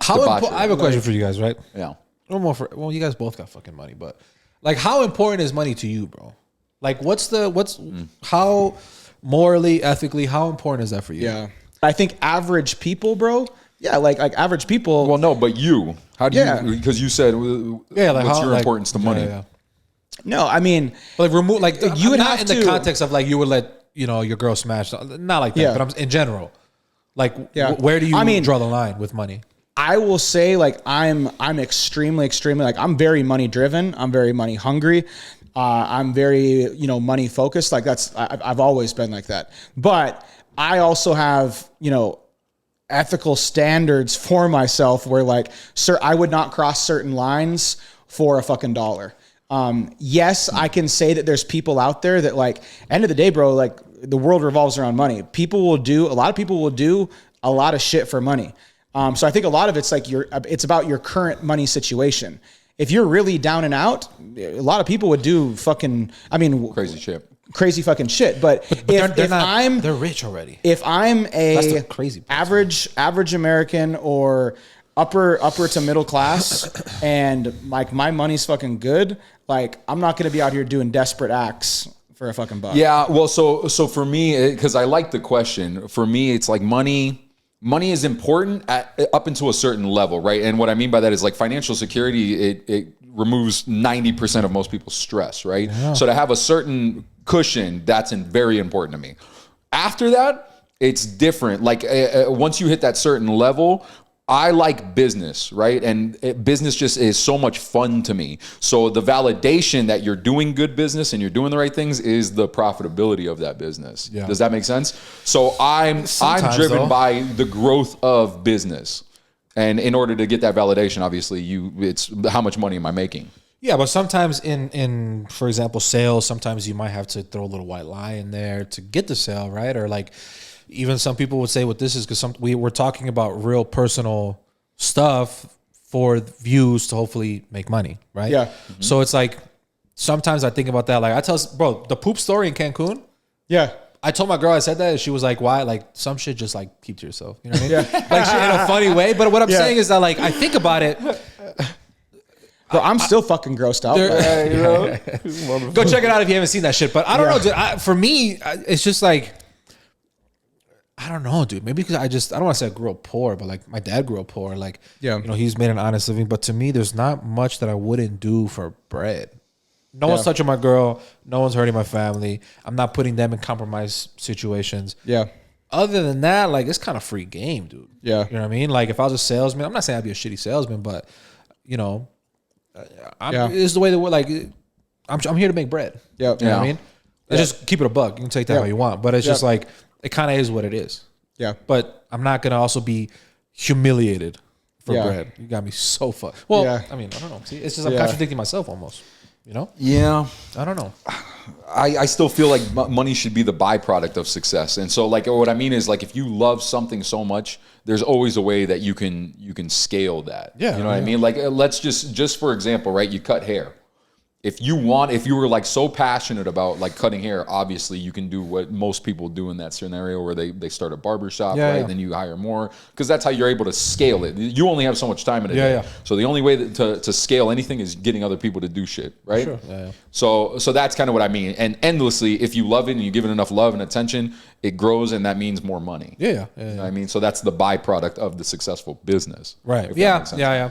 I have a question for you guys, right? Yeah. No more for, well, you guys both got fucking money, but like, how important is money to you, bro? Like, how morally, ethically, how important is that for you? Yeah. I think average people, bro. Yeah, like average people. Well, no, but you. How do you? Because you said, like what's how, your like, importance to money? Yeah. No, I mean, But like remove, like you would not have in the to- context of like you would let your girl smash, not like that. Yeah. But I'm in general, like Yeah. where do you I mean, draw the line with money? I will say like I'm extremely like I'm very money driven. I'm very money hungry. I'm very money focused. Like I've always been like that. But I also have ethical standards for myself where like, sir, I would not cross certain lines for a fucking dollar. Yes, I can say that there's people out there that like, end of the day, bro, like the world revolves around money. A lot of people will do a lot of shit for money. So I think a lot of it's like it's about your current money situation. If you're really down and out, a lot of people would do crazy fucking shit. But they're rich already. If I'm That's a the crazy part. average American or upper to middle class and like my money's fucking good, like I'm not going to be out here doing desperate acts for a fucking buck. Yeah, well, so for me, because I like the question, for me, it's like money is important up until a certain level, right? And what I mean by that is like financial security, it removes 90% of most people's stress, right? Yeah. So to have a certain cushion, that's very important to me. After that, it's different. Like once you hit that certain level, I like business, right? And business just is so much fun to me. So the validation that you're doing good business and you're doing the right things is the profitability of that business. Yeah. Does that make sense? So I'm driven by the growth of business. And in order to get that validation, obviously it's how much money am I making? Yeah, but sometimes in for example, sales, sometimes you might have to throw a little white lie in there to get the sale, right? Or like even some people would say what this is because we're talking about real personal stuff for views to hopefully make money, right? Yeah. Mm-hmm. So it's like sometimes I think about that. Like I tell bro, the poop story in Cancun. Yeah. I told my girl I said that and she was like, why? Like some shit just like keep to yourself. You know what I mean? Yeah. Like shit in a funny way. But what I'm saying is that like I think about it. Bro, I'm still fucking grossed out. Go check it out if you haven't seen that shit. But I don't know, dude. For me, it's just like I don't know, dude. Maybe because I don't want to say I grew up poor, but like my dad grew up poor. Like, he's made an honest living. But to me, there's not much that I wouldn't do for bread. No one's touching my girl. No one's hurting my family. I'm not putting them in compromised situations. Yeah. Other than that, like it's kind of free game, dude. Yeah. You know what I mean? Like if I was a salesman, I'm not saying I'd be a shitty salesman, but it's the way that we're like, I'm here to make bread. Yeah. You know what I mean? Just keep it a buck. You can take that how you want, but it's just like, it kind of is what it is. Yeah. But I'm not going to also be humiliated for bread. You got me so fucked. Well, I mean, I don't know. See, it's just I'm contradicting myself almost. Yeah. I don't know. I still feel like money should be the byproduct of success. And so like what I mean is like if you love something so much, there's always a way that you can scale that. Yeah. You know what I mean? Like let's just for example, right? You cut hair. If you were like so passionate about like cutting hair, obviously you can do what most people do in that scenario where they start a barbershop, right? And then you hire more because that's how you're able to scale it. You only have so much time in a day. Yeah. So the only way to scale anything is getting other people to do shit, right? Sure. Yeah. So that's kind of what I mean. And endlessly, if you love it and you give it enough love and attention, it grows and that means more money. Yeah. You know what I mean? So that's the byproduct of the successful business. Right. If Yeah. that makes sense. Yeah.